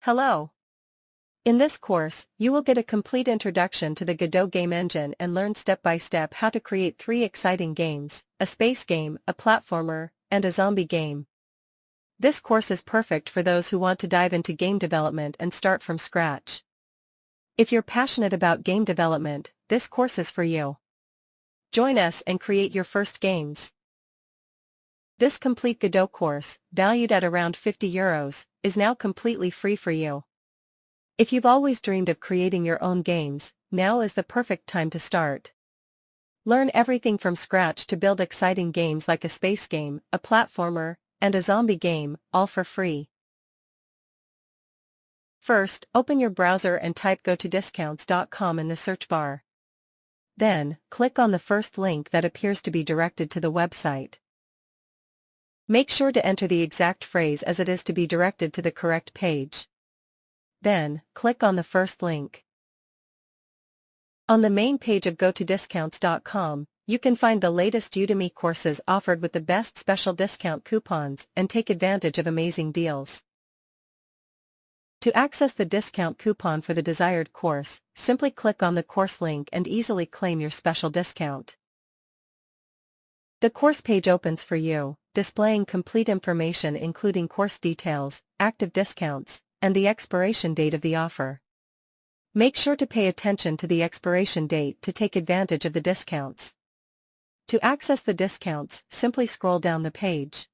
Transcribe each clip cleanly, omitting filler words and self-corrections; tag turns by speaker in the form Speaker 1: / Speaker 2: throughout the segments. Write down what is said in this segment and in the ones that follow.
Speaker 1: Hello! In this course, you will get a complete introduction to the Godot game engine and learn step-by-step how to create 3 exciting games: a space game, a platformer, and a zombie game. This course is perfect for those who want to dive into game development and start from scratch. If you're passionate about game development, this course is for you. Join us and create your first games. This complete Godot course, valued at around €50, is now completely free for you. If you've always dreamed of creating your own games, now is the perfect time to start. Learn everything from scratch to build exciting games like a space game, a platformer, and a zombie game, all for free. First, open your browser and type gotodiscounts.com in the search bar. Then, click on the first link that appears to be directed to the website. Make sure to enter the exact phrase as it is to be directed to the correct page. Then, click on the first link. On the main page of gotodiscounts.com, you can find the latest Udemy courses offered with the best special discount coupons and take advantage of amazing deals. To access the discount coupon for the desired course, simply click on the course link and easily claim your special discount. The course page opens for you, displaying complete information including course details, active discounts, and the expiration date of the offer. Make sure to pay attention to the expiration date to take advantage of the discounts. To access the discounts, simply scroll down the page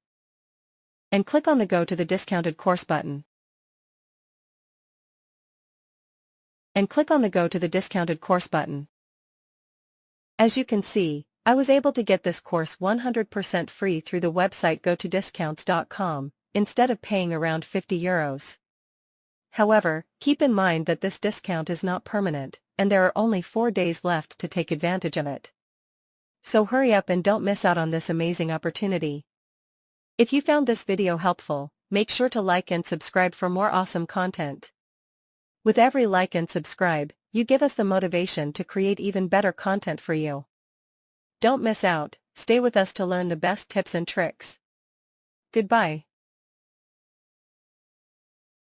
Speaker 1: and click on the Go to the Discounted Course button. As you can see, I was able to get this course 100% free through the website gotodiscounts.com, instead of paying around €50. However, keep in mind that this discount is not permanent, and there are only 4 days left to take advantage of it. So hurry up and don't miss out on this amazing opportunity. If you found this video helpful, make sure to like and subscribe for more awesome content. With every like and subscribe, you give us the motivation to create even better content for you. Don't miss out, stay with us to learn the best tips and tricks. Goodbye.